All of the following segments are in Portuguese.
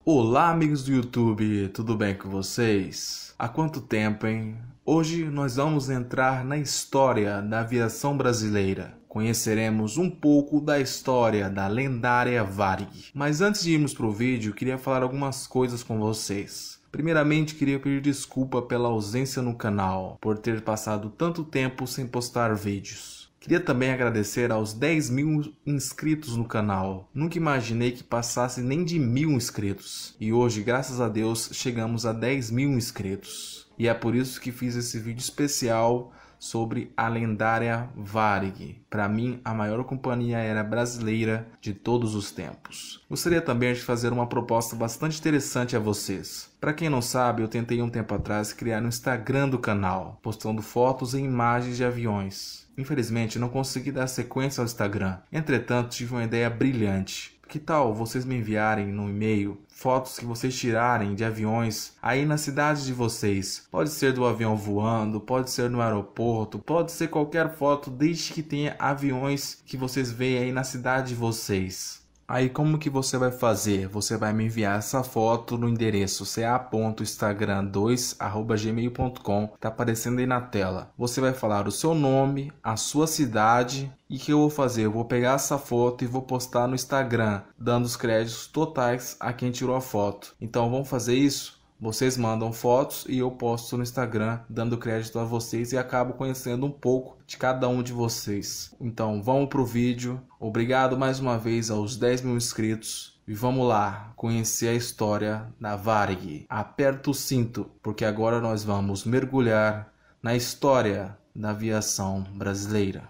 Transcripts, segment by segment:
Olá, amigos do YouTube, tudo bem com vocês? Há quanto tempo, hein? Hoje nós vamos entrar na história da aviação brasileira. Conheceremos um pouco da história da lendária Varig. Mas antes de irmos para o vídeo, queria falar algumas coisas com vocês. Primeiramente, queria pedir desculpa pela ausência no canal, por ter passado tanto tempo sem postar vídeos. Queria também agradecer aos 10.000 inscritos no canal. Nunca imaginei que passasse nem de 1.000 inscritos. E hoje, graças a Deus, chegamos a 10.000 inscritos. E é por isso que fiz esse vídeo especial sobre a lendária Varig. Para mim, a maior companhia aérea brasileira de todos os tempos. Gostaria também de fazer uma proposta bastante interessante a vocês. Para quem não sabe, eu tentei um tempo atrás criar um Instagram do canal, postando fotos e imagens de aviões. Infelizmente, não consegui dar sequência ao Instagram. Entretanto, tive uma ideia brilhante. Que tal vocês me enviarem no e-mail fotos que vocês tirarem de aviões aí na cidade de vocês? Pode ser do avião voando, pode ser no aeroporto, pode ser qualquer foto, desde que tenha aviões que vocês veem aí na cidade de vocês. Aí como que você vai fazer? Você vai me enviar essa foto no endereço ca.instagram2@gmail.com, tá aparecendo aí na tela. Você vai falar o seu nome, a sua cidade e o que eu vou fazer? Eu vou pegar essa foto e vou postar no Instagram, dando os créditos totais a quem tirou a foto. Então vamos fazer isso? Vocês mandam fotos e eu posto no Instagram, dando crédito a vocês e acabo conhecendo um pouco de cada um de vocês. Então vamos pro vídeo. Obrigado mais uma vez aos 10.000 inscritos. E vamos lá conhecer a história da Varig. Aperta o cinto, porque agora nós vamos mergulhar na história da aviação brasileira.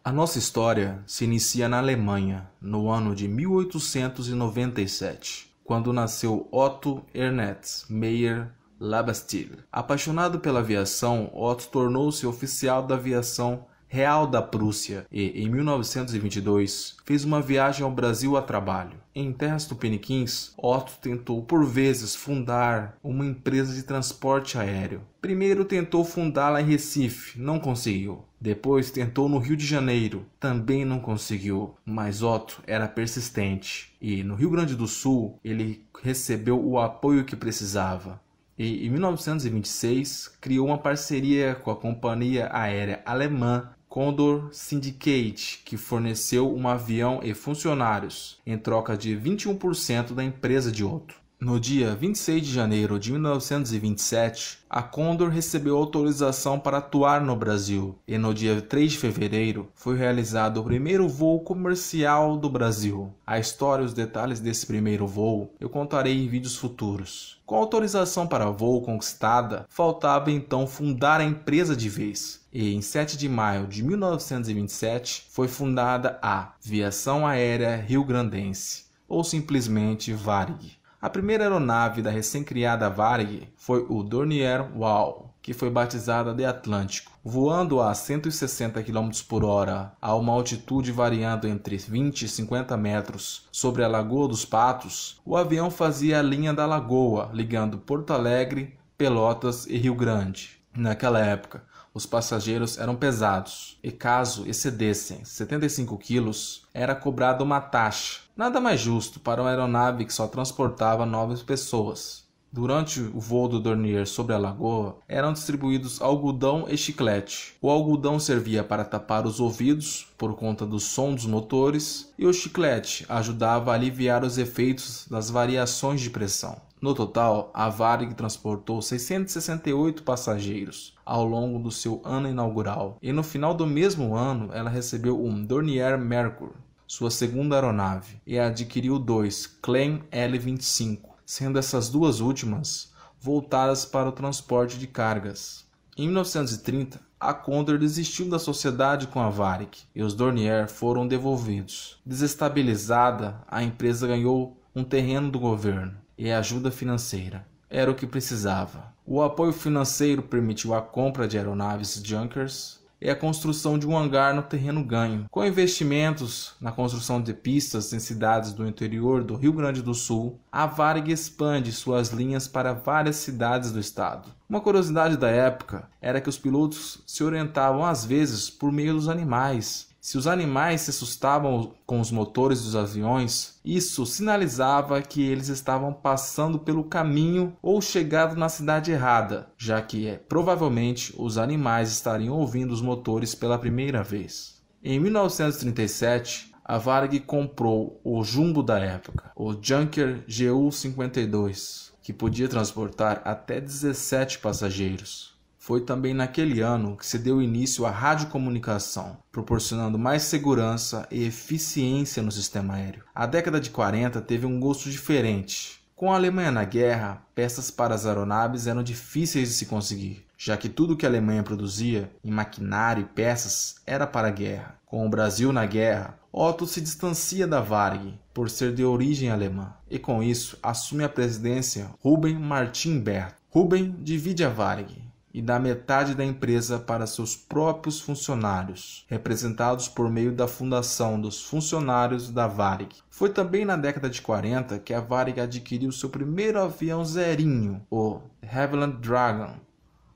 A nossa história se inicia na Alemanha, no ano de 1897, quando nasceu Otto Ernst Mayr Labastide. Apaixonado pela aviação, Otto tornou-se oficial da aviação real da Prússia e, em 1922, fez uma viagem ao Brasil a trabalho. Em terras tupiniquins, Otto tentou por vezes fundar uma empresa de transporte aéreo. Primeiro tentou fundá-la em Recife, não conseguiu. Depois tentou no Rio de Janeiro, também não conseguiu. Mas Otto era persistente e, no Rio Grande do Sul, ele recebeu o apoio que precisava. E, em 1926, criou uma parceria com a companhia aérea alemã Condor Syndicate, que forneceu um avião e funcionários, em troca de 21% da empresa de Otto. No dia 26 de janeiro de 1927, a Condor recebeu autorização para atuar no Brasil, e no dia 3 de fevereiro foi realizado o primeiro voo comercial do Brasil. A história e os detalhes desse primeiro voo eu contarei em vídeos futuros. Com a autorização para voo conquistada, faltava então fundar a empresa de vez. E em 7 de maio de 1927 foi fundada a Aviação Aérea Rio-Grandense, ou simplesmente Varig. A primeira aeronave da recém-criada Varig foi o Dornier Wal, que foi batizada de Atlântico. Voando a 160 km por hora a uma altitude variando entre 20 e 50 metros sobre a Lagoa dos Patos, o avião fazia a linha da Lagoa, ligando Porto Alegre, Pelotas e Rio Grande. Naquela época, os passageiros eram pesados e, caso excedessem 75 quilos, era cobrada uma taxa. Nada mais justo para uma aeronave que só transportava 9 pessoas. Durante o voo do Dornier sobre a lagoa, eram distribuídos algodão e chiclete. O algodão servia para tapar os ouvidos, por conta do som dos motores, e o chiclete ajudava a aliviar os efeitos das variações de pressão. No total, a Varig transportou 668 passageiros ao longo do seu ano inaugural, e no final do mesmo ano ela recebeu um Dornier Mercury, sua segunda aeronave, e adquiriu 2 Klein L-25, sendo essas duas últimas voltadas para o transporte de cargas. Em 1930, a Condor desistiu da sociedade com a Varig e os Dornier foram devolvidos. Desestabilizada, a empresa ganhou um terreno do governo e ajuda financeira. Era o que precisava. O apoio financeiro permitiu a compra de aeronaves Junkers e a construção de um hangar no terreno ganho. Com investimentos na construção de pistas em cidades do interior do Rio Grande do Sul, a Varig expande suas linhas para várias cidades do estado. Uma curiosidade da época era que os pilotos se orientavam às vezes por meio dos animais. Se os animais se assustavam com os motores dos aviões, isso sinalizava que eles estavam passando pelo caminho ou chegado na cidade errada, já que provavelmente os animais estariam ouvindo os motores pela primeira vez. Em 1937, a Varig comprou o jumbo da época, o Junker GU-52, que podia transportar até 17 passageiros. Foi também naquele ano que se deu início à radiocomunicação, proporcionando mais segurança e eficiência no sistema aéreo. A década de 40 teve um gosto diferente. Com a Alemanha na guerra, peças para as aeronaves eram difíceis de se conseguir, já que tudo que a Alemanha produzia em maquinário e peças era para a guerra. Com o Brasil na guerra, Otto se distancia da Varig, por ser de origem alemã, e com isso assume a presidência Ruben Martin Berthold. Ruben divide a Varig e dá metade da empresa para seus próprios funcionários, representados por meio da fundação dos funcionários da Varig. Foi também na década de 40 que a Varig adquiriu seu primeiro avião zerinho, o Havilland Dragon,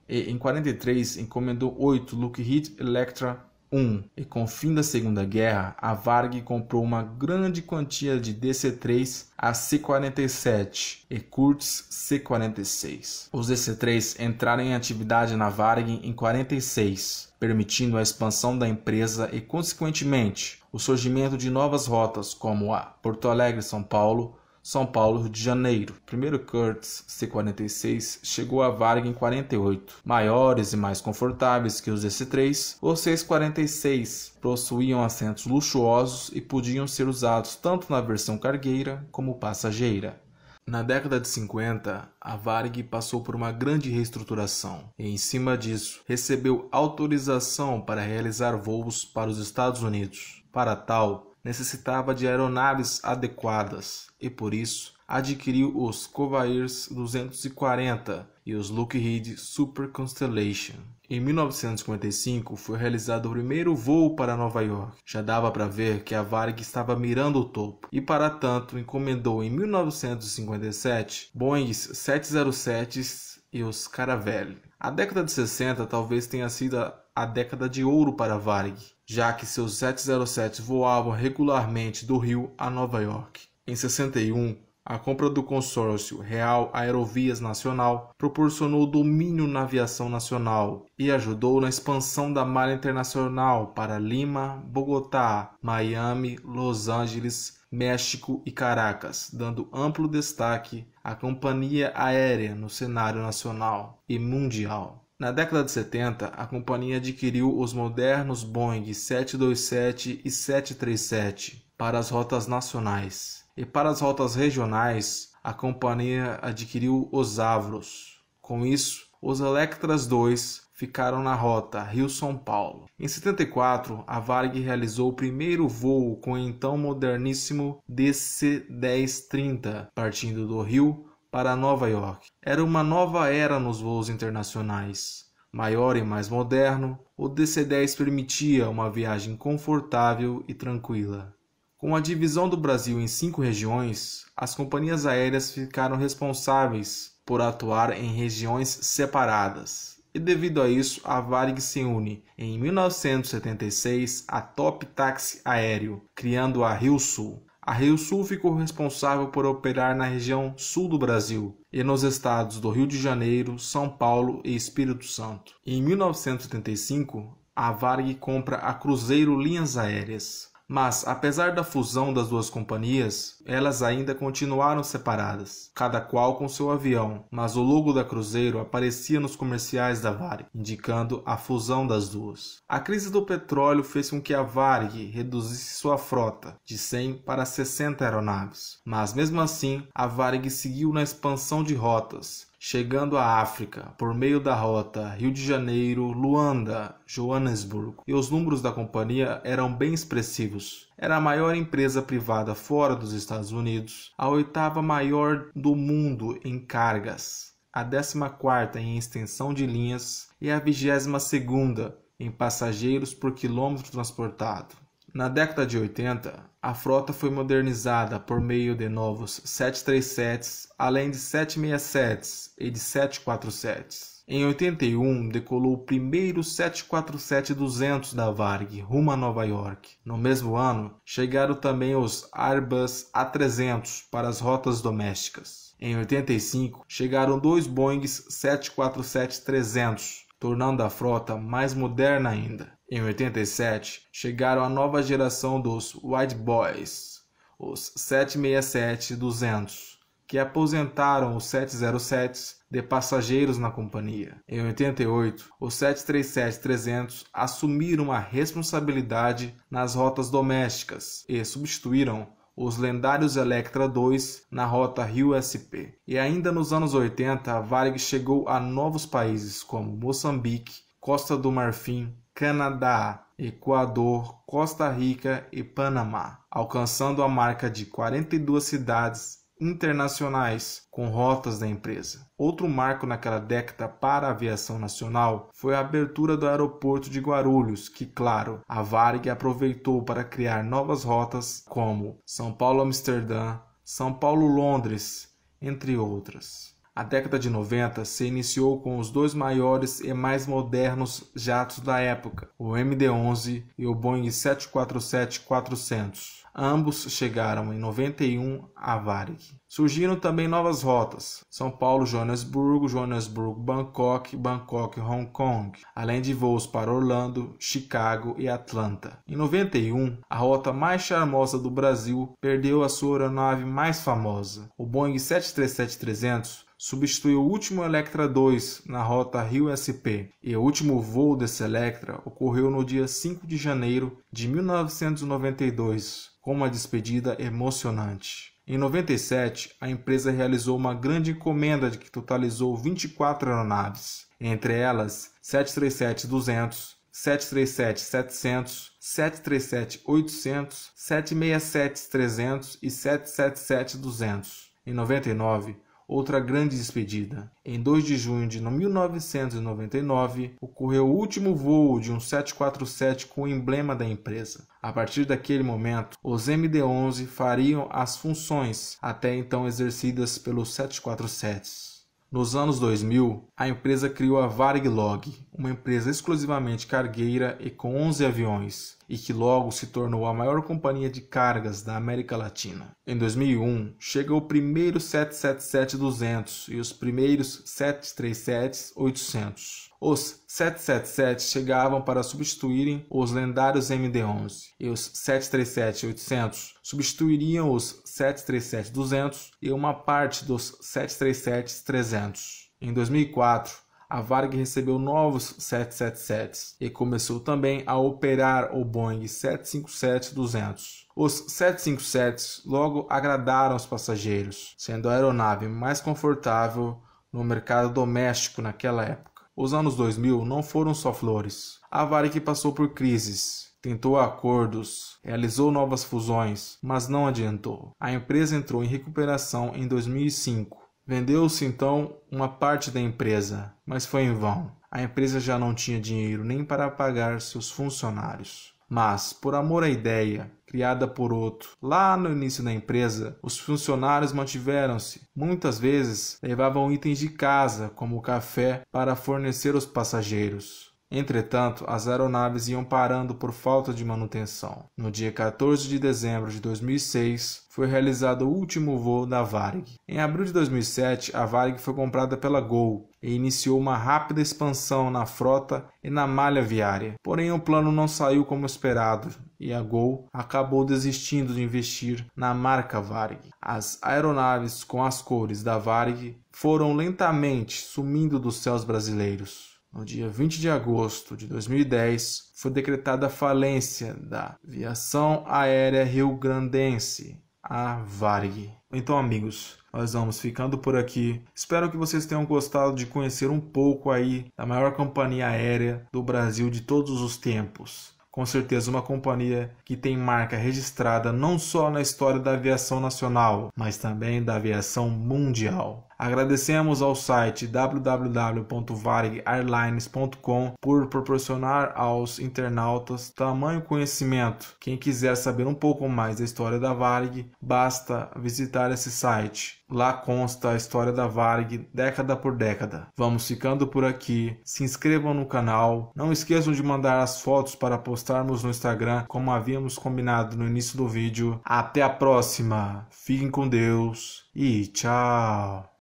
e em 43 encomendou 8 Lockheed Electra 1, e com o fim da Segunda Guerra, a Varig comprou uma grande quantia de DC-3 a C-47 e Kurz C-46. Os DC-3 entraram em atividade na Varig em 46, permitindo a expansão da empresa e, consequentemente, o surgimento de novas rotas como a Porto Alegre-São Paulo, São Paulo, Rio de Janeiro. O primeiro Kurz C-46 chegou à Varig em 48. Maiores e mais confortáveis que os DC-3, os C-46 possuíam assentos luxuosos e podiam ser usados tanto na versão cargueira como passageira. Na década de 50, a Varig passou por uma grande reestruturação e, em cima disso, recebeu autorização para realizar voos para os Estados Unidos. Para tal, necessitava de aeronaves adequadas e, por isso, adquiriu os Covairs 240 e os Lockheed Super Constellation. Em 1955, foi realizado o primeiro voo para Nova York. Já dava para ver que a Varig estava mirando o topo e, para tanto, encomendou em 1957 Boeing 707s e os Caravelle. A década de 60 talvez tenha sido a década de ouro para a Varig, já que seus 707 voavam regularmente do Rio a Nova York. Em 61, a compra do consórcio Real Aerovias Nacional proporcionou domínio na aviação nacional e ajudou na expansão da malha internacional para Lima, Bogotá, Miami, Los Angeles, México e Caracas, dando amplo destaque à companhia aérea no cenário nacional e mundial. Na década de 70, a companhia adquiriu os modernos Boeing 727 e 737 para as rotas nacionais. E para as rotas regionais, a companhia adquiriu os Avros. Com isso, os Electras 2 ficaram na rota Rio-São Paulo. Em 74, a Varig realizou o primeiro voo com o então moderníssimo DC-1030, partindo do Rio para Nova York. Era uma nova era nos voos internacionais. Maior e mais moderno, o DC-10 permitia uma viagem confortável e tranquila. Com a divisão do Brasil em 5 regiões, as companhias aéreas ficaram responsáveis por atuar em regiões separadas. E devido a isso, a Varig se une em 1976 a Top Taxi Aéreo, criando a Rio Sul. A Rio Sul ficou responsável por operar na região sul do Brasil e nos estados do Rio de Janeiro, São Paulo e Espírito Santo. Em 1975, a Varig compra a Cruzeiro Linhas Aéreas. Mas, apesar da fusão das duas companhias, elas ainda continuaram separadas, cada qual com seu avião, mas o logo da Cruzeiro aparecia nos comerciais da Varig, indicando a fusão das duas. A crise do petróleo fez com que a Varig reduzisse sua frota de 100 para 60 aeronaves, mas mesmo assim a Varig seguiu na expansão de rotas, chegando à África por meio da rota Rio de Janeiro, Luanda, Joanesburgo, e os números da companhia eram bem expressivos. Era a maior empresa privada fora dos Estados Unidos, a 8ª maior do mundo em cargas, a 14ª em extensão de linhas e a 22ª em passageiros por quilômetro transportado. Na década de 80, a frota foi modernizada por meio de novos 737s, além de 767s e de 747s. Em 81, decolou o primeiro 747-200 da Varig, rumo a Nova York. No mesmo ano, chegaram também os Airbus A300 para as rotas domésticas. Em 85, chegaram 2 Boeing 747-300, tornando a frota mais moderna ainda. Em 87, chegaram a nova geração dos White Boys, os 767-200, que aposentaram os 707s de passageiros na companhia. Em 88, os 737-300 assumiram a responsabilidade nas rotas domésticas e substituíram os lendários Electra II na rota Rio-SP. E ainda nos anos 80, a Varig chegou a novos países como Moçambique, Costa do Marfim, Canadá, Equador, Costa Rica e Panamá, alcançando a marca de 42 cidades internacionais com rotas da empresa. Outro marco naquela década para a aviação nacional foi a abertura do aeroporto de Guarulhos, que, claro, a Varig aproveitou para criar novas rotas como São Paulo-Amsterdã, São Paulo-Londres, entre outras. A década de 90 se iniciou com os 2 maiores e mais modernos jatos da época, o MD-11 e o Boeing 747-400. Ambos chegaram em 91 à Varig. Surgiram também novas rotas: São Paulo-Joanesburgo, Joanesburgo-Bangkok, Bangkok-Hong Kong, além de voos para Orlando, Chicago e Atlanta. Em 91, a rota mais charmosa do Brasil perdeu a sua aeronave mais famosa. O Boeing 737-300 substituiu o último Electra II na rota Rio-SP, e o último voo desse Electra ocorreu no dia 5 de janeiro de 1992, com uma despedida emocionante. Em 97, a empresa realizou uma grande encomenda que totalizou 24 aeronaves, entre elas 737-200, 737-700, 737-800, 767-300 e 777-200. Em 99, outra grande despedida. Em 2 de junho de 1999, ocorreu o último voo de um 747 com o emblema da empresa. A partir daquele momento, os MD-11 fariam as funções até então exercidas pelos 747s. Nos anos 2000, a empresa criou a Varig-Log, uma empresa exclusivamente cargueira e com 11 aviões, e que logo se tornou a maior companhia de cargas da América Latina. Em 2001, chega o primeiro 777-200 e os primeiros 737-800. Os 777 chegavam para substituírem os lendários MD-11, e os 737-800 substituiriam os 737-200 e uma parte dos 737-300. Em 2004, a Varig recebeu novos 777s e começou também a operar o Boeing 757-200. Os 757s logo agradaram os passageiros, sendo a aeronave mais confortável no mercado doméstico naquela época. Os anos 2000 não foram só flores. A Varig passou por crises, tentou acordos, realizou novas fusões, mas não adiantou. A empresa entrou em recuperação em 2005. Vendeu-se então uma parte da empresa, mas foi em vão. A empresa já não tinha dinheiro nem para pagar seus funcionários. Mas, por amor à ideia, criada por outro, lá no início da empresa, os funcionários mantiveram-se. Muitas vezes levavam itens de casa, como café, para fornecer aos passageiros. Entretanto, as aeronaves iam parando por falta de manutenção. No dia 14 de dezembro de 2006, foi realizado o último voo da Varig. Em abril de 2007, a Varig foi comprada pela Gol e iniciou uma rápida expansão na frota e na malha viária. Porém, o plano não saiu como esperado e a Gol acabou desistindo de investir na marca Varig. As aeronaves com as cores da Varig foram lentamente sumindo dos céus brasileiros. No dia 20 de agosto de 2010, foi decretada a falência da Aviação Aérea Rio-Grandense, a Varig. Então, amigos, nós vamos ficando por aqui. Espero que vocês tenham gostado de conhecer um pouco aí da maior companhia aérea do Brasil de todos os tempos. Com certeza uma companhia que tem marca registrada não só na história da aviação nacional, mas também da aviação mundial. Agradecemos ao site www.varegairlines.com por proporcionar aos internautas tamanho conhecimento. Quem quiser saber um pouco mais da história da Varig, basta visitar esse site. Lá consta a história da Varig década por década. Vamos ficando por aqui. Se inscrevam no canal. Não esqueçam de mandar as fotos para postarmos no Instagram, como havíamos combinado no início do vídeo. Até a próxima. Fiquem com Deus e tchau.